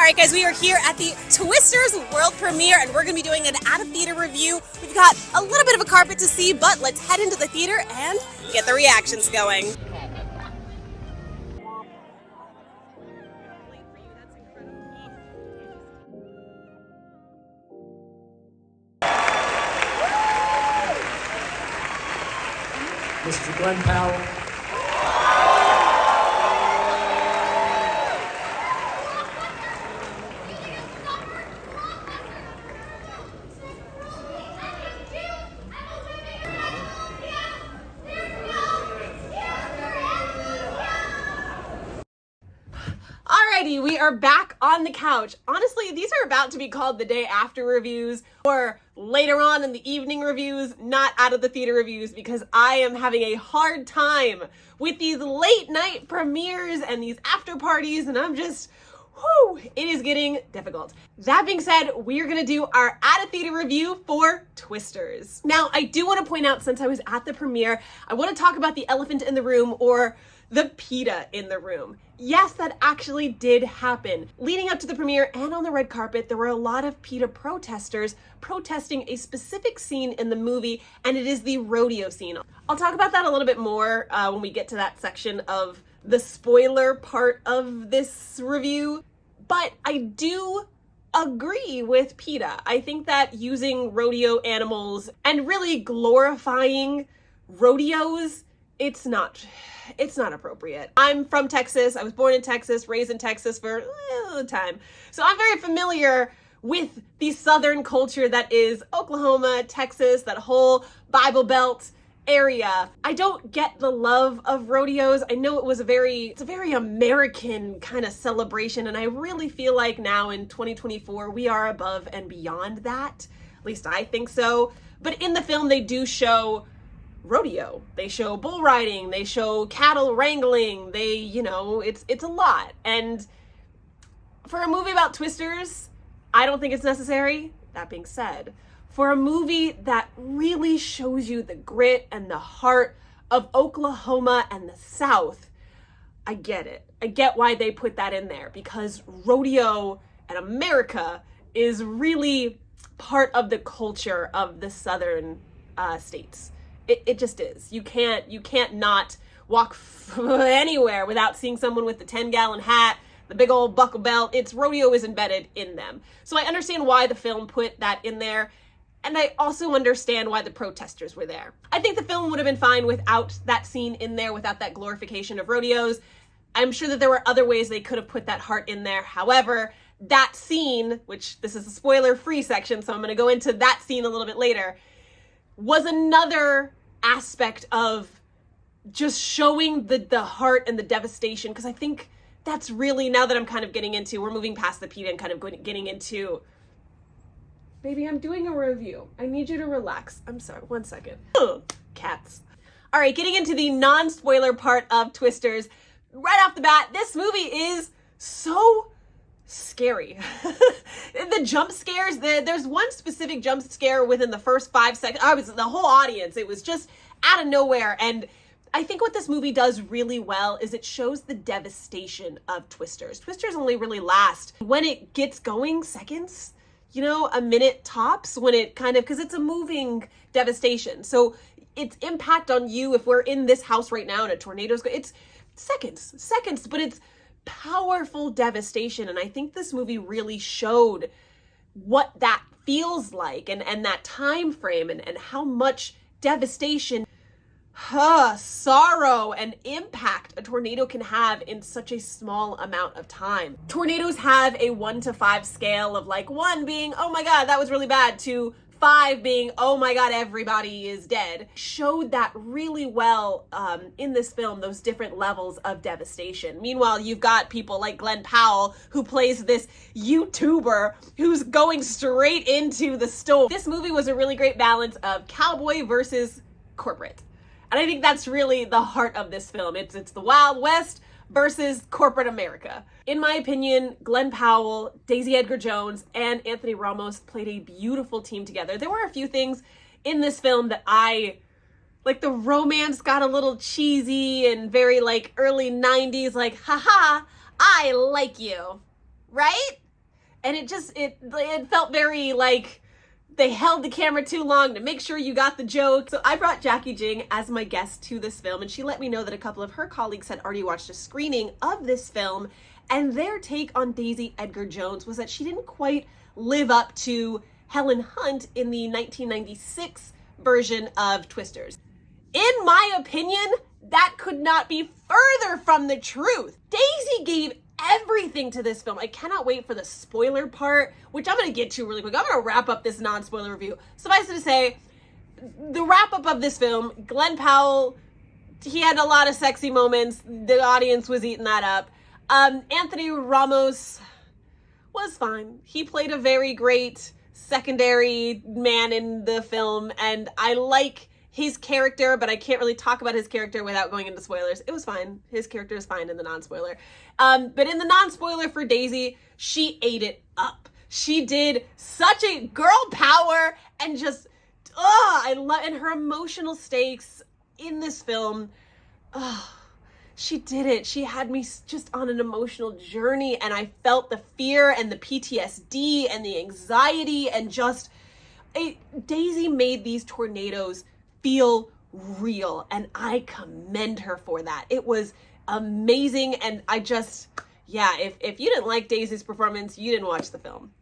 right, guys, we are here at the Twisters world premiere, and we're going to be doing an out-of-theater review. We've got a little bit of a carpet to see, but let's head into the theater and get the reactions going. Mr. Glenn Powell. Alrighty, we are back on the couch. Honestly, these are about to be called the day after reviews or later on in the evening reviews, not out of the theater reviews, because I am having a hard time with these late night premieres and these after parties, and I'm just, whew, it is getting difficult. That being said, we are going to do our out of theater review for Twisters. Now, I do want to point out, since I was at the premiere, I want to talk about the elephant in the room, or the PETA in the room. Yes, that actually did happen. Leading up to the premiere and on the red carpet, there were a lot of PETA protesters protesting a specific scene in the movie, and it is the rodeo scene. I'll talk about that a little bit more when we get to that section of the spoiler part of this review. But I do agree with PETA. I think that using rodeo animals and really glorifying rodeos, it's not appropriate. I'm from Texas. I was born in Texas, raised in Texas for a time. So I'm very familiar with the Southern culture that is Oklahoma, Texas, that whole Bible Belt area. I don't get the love of rodeos. I know it's a very American kind of celebration, and I really feel like now in 2024, we are above and beyond that. At least I think so. But in the film, they do show rodeo. They show bull riding, they show cattle wrangling, it's a lot. And for a movie about Twisters, I don't think it's necessary. That being said, for a movie that really shows you the grit and the heart of Oklahoma and the South, I get it. I get why they put that in there, because rodeo and America is really part of the culture of the Southern states. It just is. You can't not walk anywhere without seeing someone with the 10-gallon hat, the big old buckle belt. Rodeo is embedded in them. So I understand why the film put that in there, and I also understand why the protesters were there. I think the film would have been fine without that scene in there, without that glorification of rodeos. I'm sure that there were other ways they could have put that heart in there. However, that scene, which this is a spoiler-free section, so I'm going to go into that scene a little bit later, was another aspect of just showing the heart and the devastation, because I think that's really, now that I'm kind of getting into, we're moving past the PETA and kind of getting into, baby, I'm doing a review. I need you to relax. I'm sorry, 1 second. Ugh, cats. All right, getting into the non-spoiler part of Twisters. Right off the bat, this movie is so scary. The jump scares, there's one specific jump scare within the first 5 seconds. The whole audience, it was just out of nowhere. And I think what this movie does really well is it shows the devastation of Twisters. Twisters only really last, when it gets going, seconds, a minute tops, when it because it's a moving devastation. So its impact on you, if we're in this house right now and a tornado's going, it's seconds, but it's powerful devastation. And I think this movie really showed what that feels like, and that time frame, and how much devastation, sorrow, and impact a tornado can have in such a small amount of time. Tornadoes have a 1 to 5 scale of 1 being, oh my god, that was really bad, to 5 being, oh my god, everybody is dead. Showed that really well in this film, those different levels of devastation. Meanwhile, you've got people like Glenn Powell, who plays this YouTuber who's going straight into the storm. This movie was a really great balance of cowboy versus corporate. And I think that's really the heart of this film. It's the Wild West versus corporate America. In my opinion, Glenn Powell, Daisy Edgar Jones, and Anthony Ramos played a beautiful team together. There were a few things in this film that the romance got a little cheesy and very early 90s, haha, I like you, right? And it felt very like they held the camera too long to make sure you got the joke. So I brought Jackie Jing as my guest to this film, and she let me know that a couple of her colleagues had already watched a screening of this film, and their take on Daisy Edgar Jones was that she didn't quite live up to Helen Hunt in the 1996 version of Twisters. In my opinion, that could not be further from the truth. Daisy gave everything to this film. I cannot wait for the spoiler part, which I'm going to get to really quick. I'm going to wrap up this non-spoiler review. Suffice it to say, the wrap-up of this film, Glenn Powell, he had a lot of sexy moments. The audience was eating that up. Anthony Ramos was fine. He played a very great secondary man in the film, and I like his character, but I can't really talk about his character without going into spoilers. It was fine. His character is fine in the non-spoiler. But in the non-spoiler for Daisy, she ate it up. She did such a girl power and just, and her emotional stakes in this film. She did it. She had me just on an emotional journey, and I felt the fear and the PTSD and the anxiety and just, Daisy made these tornadoes feel real, and I commend her for that. It was amazing, and if you didn't like Daisy's performance, you didn't watch the film.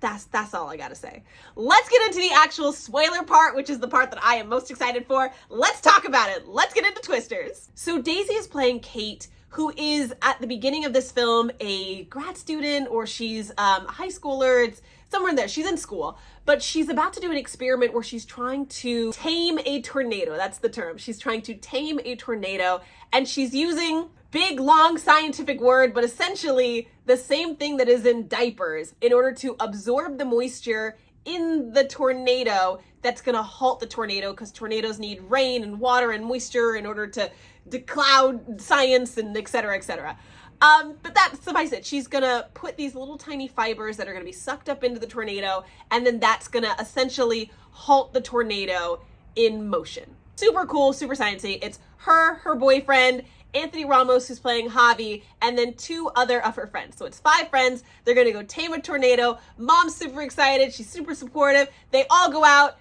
That's all I gotta say. Let's get into the actual spoiler part, which is the part that I am most excited for. Let's talk about it. Let's get into Twisters. So Daisy is playing Kate, who is at the beginning of this film a grad student, or she's a high schooler. It's somewhere in there. She's in school, but she's about to do an experiment where she's trying to tame a tornado. That's the term. She's trying to tame a tornado, and she's using big, long scientific word, but essentially the same thing that is in diapers in order to absorb the moisture in the tornado that's going to halt the tornado, because tornadoes need rain and water and moisture in order to decloud science and et cetera, et cetera. But that suffice it. She's going to put these little tiny fibers that are going to be sucked up into the tornado, and then that's going to essentially halt the tornado in motion. Super cool, super sciencey. It's her boyfriend, Anthony Ramos, who's playing Javi, and then 2 other of her friends. So it's 5 friends. They're going to go tame a tornado. Mom's super excited. She's super supportive. They all go out.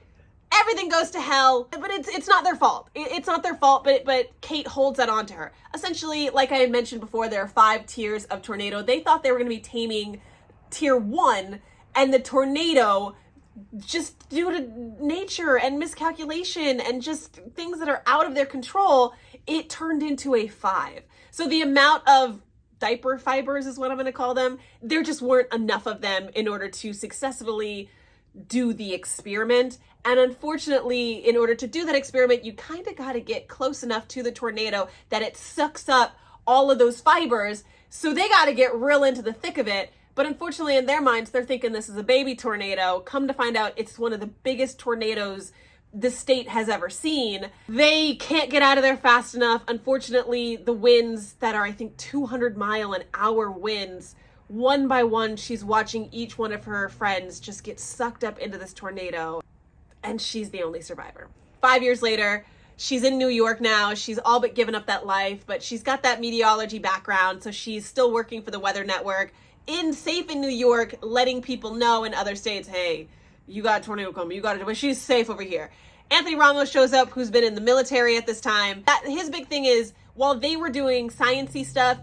Everything goes to hell, but it's not their fault. It's not their fault, but Kate holds that on to her. Essentially, like I had mentioned before, there are 5 tiers of tornado. They thought they were going to be taming tier 1, and the tornado, just due to nature and miscalculation and just things that are out of their control, it turned into a 5. So the amount of diaper fibers is what I'm going to call them. There just weren't enough of them in order to successfully do the experiment. And unfortunately, in order to do that experiment, you kind of got to get close enough to the tornado that it sucks up all of those fibers. So they got to get real into the thick of it. But unfortunately, in their minds, they're thinking this is a baby tornado. Come to find out, it's one of the biggest tornadoes the state has ever seen. They can't get out of there fast enough. Unfortunately, the winds that are, I think, 200-mile-an-hour winds, one by one, she's watching each one of her friends just get sucked up into this tornado, and she's the only survivor. 5 years later, she's in New York now. She's all but given up that life, but she's got that meteorology background, so she's still working for the Weather Network, safe in New York, letting people know in other states, hey, you got a tornado coming, you got it, but she's safe over here. Anthony Ramos shows up, who's been in the military at this time. His big thing is, while they were doing sciencey stuff,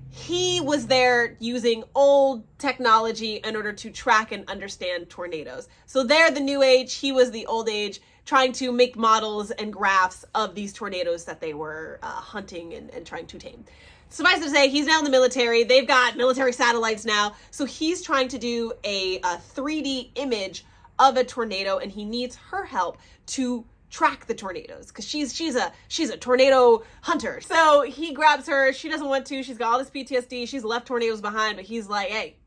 he was there using old technology in order to track and understand tornadoes. So they're the new age, he was the old age, trying to make models and graphs of these tornadoes that they were hunting and trying to tame. Suffice to say, he's now in the military. They've got military satellites now. So he's trying to do a 3D image of a tornado, and he needs her help to track the tornadoes, because she's a tornado hunter. So he grabs her. She doesn't want to. She's got all this PTSD. She's left tornadoes behind, but he's like, hey,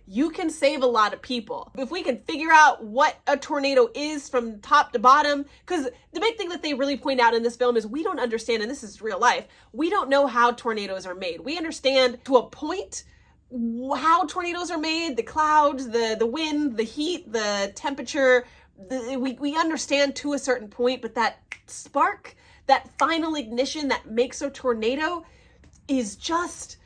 you can save a lot of people. If we can figure out what a tornado is from top to bottom, because the big thing that they really point out in this film is we don't understand, and this is real life, we don't know how tornadoes are made. We understand to a point how tornadoes are made, the clouds, the wind, the heat, the temperature, we understand to a certain point, but that spark, that final ignition that makes a tornado is just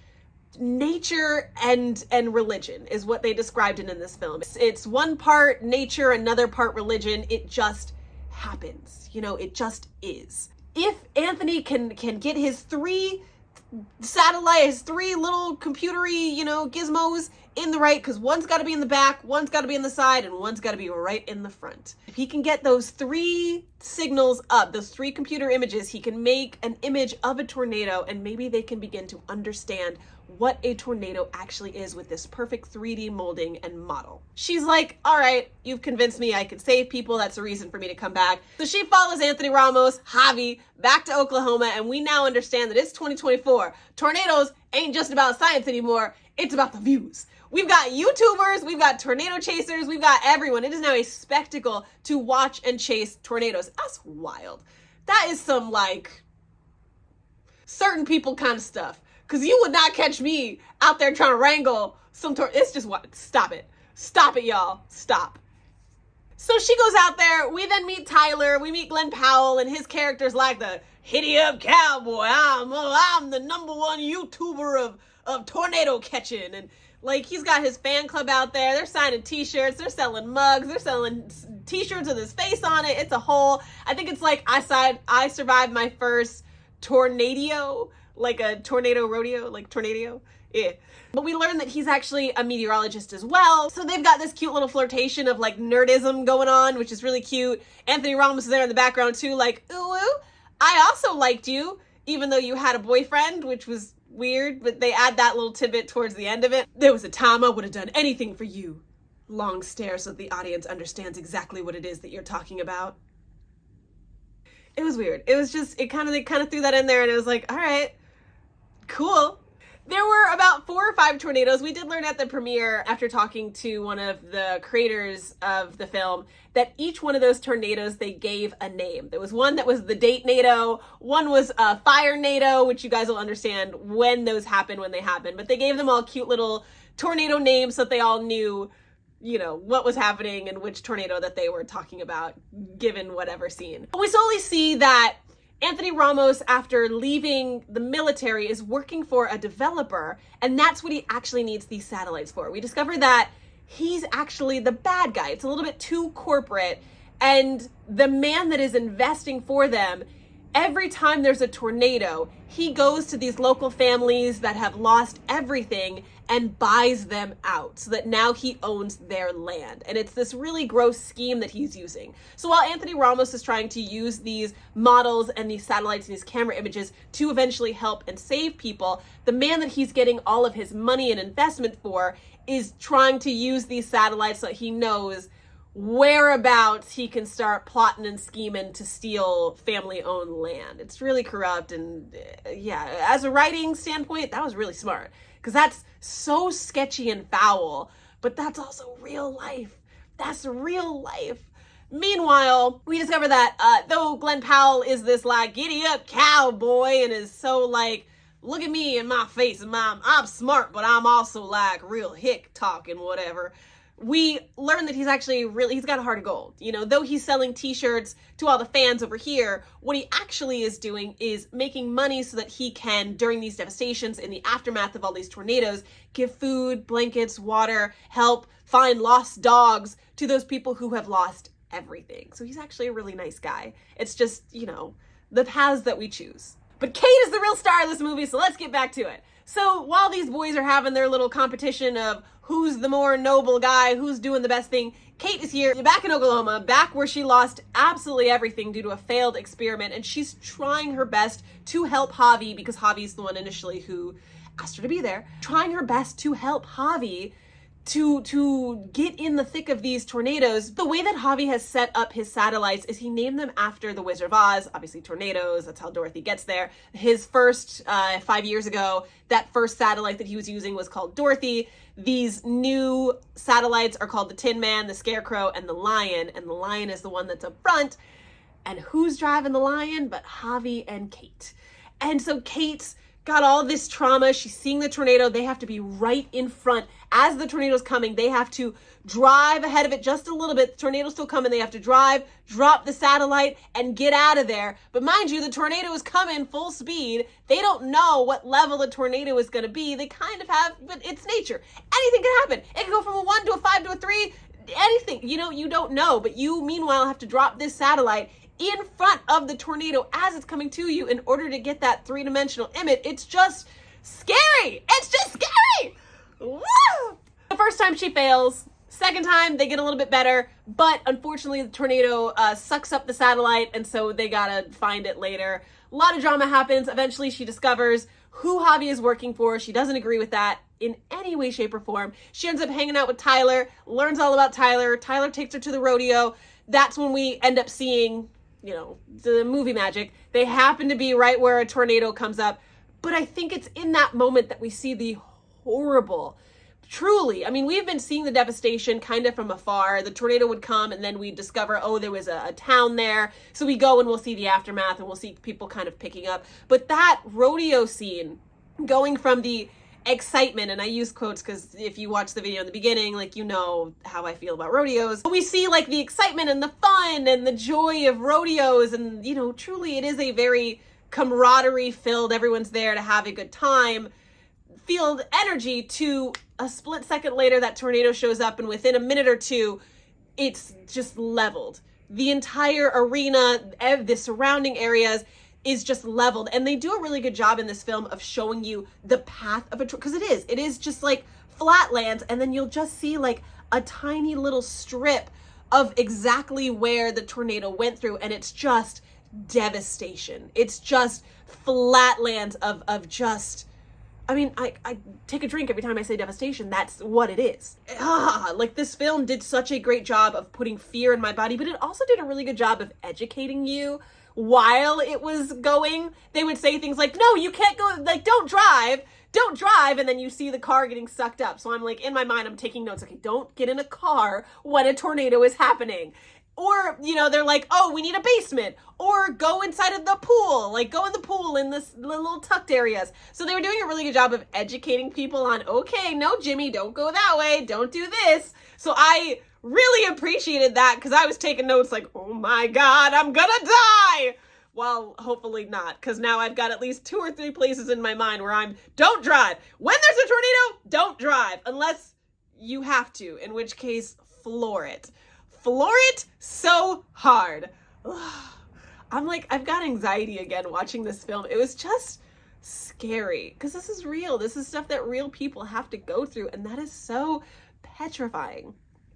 nature and religion is what they described it in this film. It's one part nature, another part religion. It just happens, you know, it just is. If Anthony can get his three satellites, three little computery, you know, gizmos in the right, because one's got to be in the back, one's got to be in the side, and one's got to be right in the front. If he can get those three signals up, those three computer images, he can make an image of a tornado, and maybe they can begin to understand what a tornado actually is with this perfect 3D molding and model. She's like, all right, you've convinced me I can save people. That's a reason for me to come back. So she follows Anthony Ramos, Javi, back to Oklahoma, and we now understand that it's 2024. Tornadoes ain't just about science anymore. It's about the views. We've got YouTubers, we've got tornado chasers, we've got everyone. It is now a spectacle to watch and chase tornadoes. That's wild. That is some, like, certain people kind of stuff. Because you would not catch me out there trying to wrangle some it's just what? Stop it. Stop it, y'all. Stop. So she goes out there. We then meet Tyler. We meet Glenn Powell, and his character's like the hitty up cowboy. I'm the #1 YouTuber of tornado catching. And like, he's got his fan club out there. They're signing t-shirts. They're selling mugs. They're selling t-shirts with his face on it. It's a whole, I think it's like I survived my first tornado, like a tornado rodeo, like tornado. Yeah. But we learned that he's actually a meteorologist as well. So they've got this cute little flirtation of like nerdism going on, which is really cute. Anthony Ramos is there in the background too, like, ooh, I also liked you, even though you had a boyfriend, which was weird, but they add that little tidbit towards the end of it. There was a time I would have done anything for you. Long stare so that the audience understands exactly what it is that you're talking about. It was weird. It was just, they kind of threw that in there, and it was like, all right, cool. There were about 4 or 5 tornadoes. We did learn at the premiere, after talking to one of the creators of the film, that each one of those tornadoes, they gave a name. There was one that was the date-nado, one was a fire-nado, which you guys will understand when those happen, when they happen. But they gave them all cute little tornado names so that they all knew, you know, what was happening and which tornado that they were talking about, given whatever scene. We slowly see that Anthony Ramos, after leaving the military, is working for a developer, and that's what he actually needs these satellites for. We discover that he's actually the bad guy. It's a little bit too corporate, and the man that is investing for them, every time there's a tornado, he goes to these local families that have lost everything and buys them out so that now he owns their land. And it's this really gross scheme that he's using. So while Anthony Ramos is trying to use these models and these satellites and these camera images to eventually help and save people, the man that he's getting all of his money and investment for is trying to use these satellites so that he knows whereabouts he can start plotting and scheming to steal family-owned land. It's really corrupt, and yeah, as a writing standpoint, that was really smart, because that's so sketchy and foul, but that's also real life. That's real life. Meanwhile, we discover that though Glenn Powell is this like giddy up cowboy and is so like, look at me in my face, and I'm smart, but I'm also like real hick talking whatever. We learn that he's actually he's got a heart of gold. You know, though he's selling t-shirts to all the fans over here, what he actually is doing is making money so that he can, during these devastations, in the aftermath of all these tornadoes, give food, blankets, water, help find lost dogs to those people who have lost everything. So he's actually a really nice guy. It's just, you know, the paths that we choose. But Kate is the real star of this movie, so let's get back to it. So while these boys are having their little competition of who's the more noble guy, who's doing the best thing, Kate is here, back in Oklahoma, back where she lost absolutely everything due to a failed experiment, and she's trying her best to help Javi, because Javi's the one initially who asked her to be there, trying her best to help Javi to get in the thick of these tornadoes. The way that Javi has set up his satellites is he named them after the Wizard of Oz, obviously tornadoes, that's how Dorothy gets there. His first, 5 years ago, that first satellite that he was using was called Dorothy. These new satellites are called the Tin Man, the Scarecrow, and the Lion is the one that's up front. And who's driving the Lion but Javi and Kate? And so Kate's got all this trauma. She's seeing the tornado. They have to be right in front. As the tornado's coming, they have to drive ahead of it just a little bit. The tornado's still coming. They have to drive, drop the satellite, and get out of there. But mind you, the tornado is coming full speed. They don't know what level the tornado is going to be. They kind of have, but it's nature. Anything can happen. It can go from a 1 to a 5 to a 3. Anything. You don't know. But you, meanwhile, have to drop this satellite in front of the tornado as it's coming to you in order to get that three-dimensional image. It's just scary. It's just scary. Woo! The first time she fails. Second time they get a little bit better, but unfortunately the tornado sucks up the satellite, and so they gotta find it later. A lot of drama happens. Eventually she discovers who Javi is working for. She doesn't agree with that in any way, shape, or form. She ends up hanging out with Tyler, learns all about Tyler. Tyler takes her to the rodeo. That's when we end up seeing, the movie magic. They happen to be right where a tornado comes up, but I think it's in that moment that we see the horrible, truly, we've been seeing the devastation kind of from afar. The tornado would come and then we discover, there was a town there. So we go and we'll see the aftermath and we'll see people kind of picking up. But that rodeo scene, going from the excitement, and I use quotes because if you watch the video in the beginning, you know how I feel about rodeos. But we see the excitement and the fun and the joy of rodeos, and truly it is a very camaraderie filled, everyone's there to have a good time, field energy, to a split second later that tornado shows up, and within a minute or two it's just leveled. The entire arena, the surrounding areas is just leveled, and they do a really good job in this film of showing you the path of a because it is just flatlands, and then you'll just see a tiny little strip of exactly where the tornado went through, and it's just devastation. It's just flatlands of just, I take a drink every time I say devastation. That's what it is. This film did such a great job of putting fear in my body, but it also did a really good job of educating you while it was going. They would say things like, no, you can't go, don't drive, and then you see the car getting sucked up. So I'm in my mind, I'm taking notes. Okay, don't get in a car when a tornado is happening. Or, they're like, oh, we need a basement. Or go inside of the pool. Go in the pool in this little tucked areas. So they were doing a really good job of educating people on, okay, no, Jimmy, don't go that way. Don't do this. So I really appreciated that because I was taking notes oh my God, I'm gonna die. Well, hopefully not, because now I've got at least 2 or 3 places in my mind where don't drive. When there's a tornado, don't drive. Unless you have to, in which case, floor it. Floor it so hard. I've got anxiety again watching this film. It was just scary because this is real. This is stuff that real people have to go through, and that is so petrifying.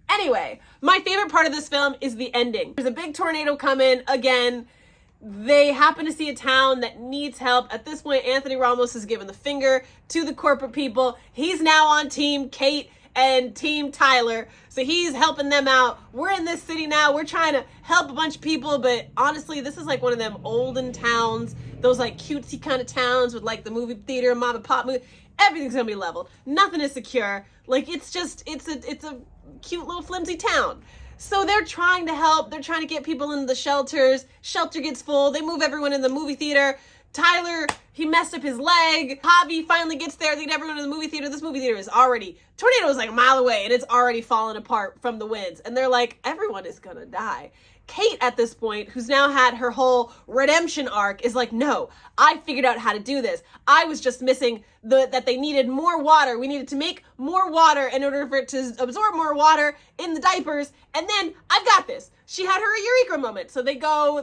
Anyway, my favorite part of this film is the ending. There's a big tornado coming again. They happen to see a town that needs help. At this point, Anthony Ramos has given the finger to the corporate people. He's now on Team Kate and Team Tyler. So he's helping them out. We're in this city now. We're trying to help a bunch of people, but honestly, this is one of them olden towns, those cutesy kind of towns with the movie theater, mom and pop movie. Everything's gonna be leveled. Nothing is secure. It's a cute little flimsy town. So they're trying to help. They're trying to get people into the shelters. Shelter gets full. They move everyone in the movie theater. Tyler, he messed up his leg. Javi finally gets there. They get everyone in the movie theater. This movie theater is tornado is a mile away, and it's already fallen apart from the winds. And they're everyone is gonna die. Kate, at this point, who's now had her whole redemption arc, is no, I figured out how to do this. I was just missing that they needed more water. We needed to make more water in order for it to absorb more water in the diapers. And then I've got this. She had her eureka moment. So they do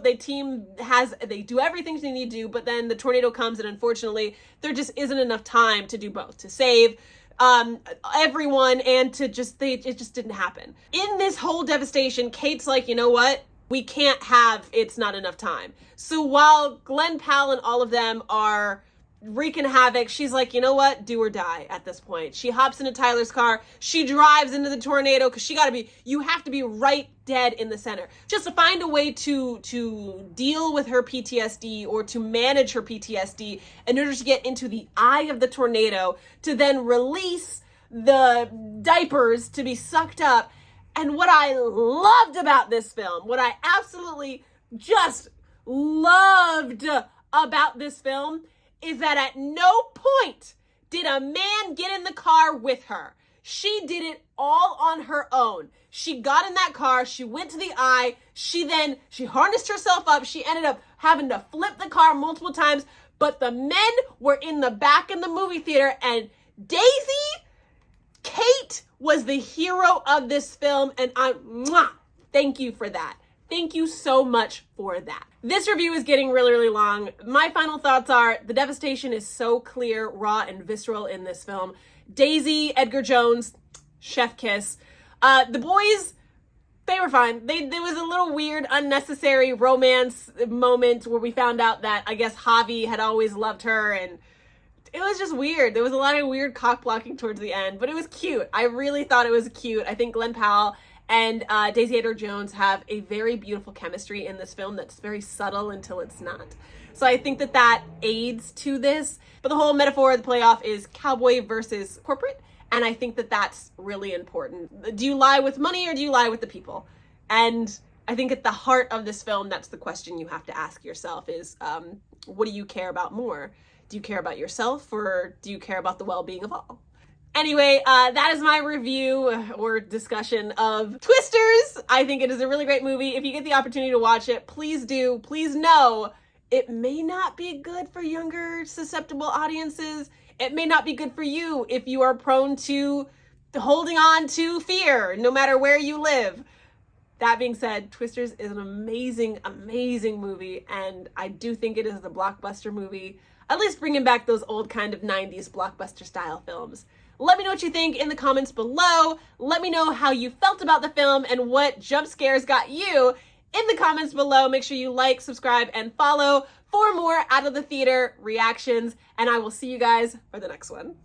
everything they need to do, but then the tornado comes, and unfortunately there just isn't enough time to do both, to save everyone and it just didn't happen. In this whole devastation, Kate's you know what? We can't have it's not enough time. So while Glenn Powell and all of them are wreaking havoc, she's you know what? Do or die at this point. She hops into Tyler's car. She drives into the tornado because you have to be right dead in the center. Just to find a way to deal with her PTSD or to manage her PTSD in order to get into the eye of the tornado to then release the diapers to be sucked up. And what I loved about this film, what I absolutely just loved about this film is that at no point did a man get in the car with her. She did it all on her own. She got in that car, she went to the eye, she harnessed herself up, she ended up having to flip the car multiple times, but the men were in the back in the movie theater, and Kate was the hero of this film, and thank you for that. Thank you so much for that. This review is getting really, really long. My final thoughts are the devastation is so clear, raw, and visceral in this film. Daisy, Edgar Jones, chef kiss. The boys, they were fine. There was a little weird, unnecessary romance moment where we found out that I guess Javi had always loved her, and it was just weird. There was a lot of weird cock blocking towards the end, but it was cute. I really thought it was cute. I think Glenn Powell and Daisy Edgar Jones have a very beautiful chemistry in this film that's very subtle until it's not. So I think that aids to this. But the whole metaphor of the playoff is cowboy versus corporate. And I think that that's really important. Do you lie with money or do you lie with the people? And I think at the heart of this film, that's the question you have to ask yourself is, what do you care about more? Do you care about yourself or do you care about the well-being of all? Anyway, that is my review or discussion of Twisters. I think it is a really great movie. If you get the opportunity to watch it, please do. Please know it may not be good for younger, susceptible audiences. It may not be good for you if you are prone to holding on to fear, no matter where you live. That being said, Twisters is an amazing, amazing movie, and I do think it is the blockbuster movie, at least bringing back those old kind of 90s blockbuster style films. Let me know what you think in the comments below. Let me know how you felt about the film and what jump scares got you in the comments below. Make sure you like, subscribe, and follow for more out of the theater reactions, and I will see you guys for the next one.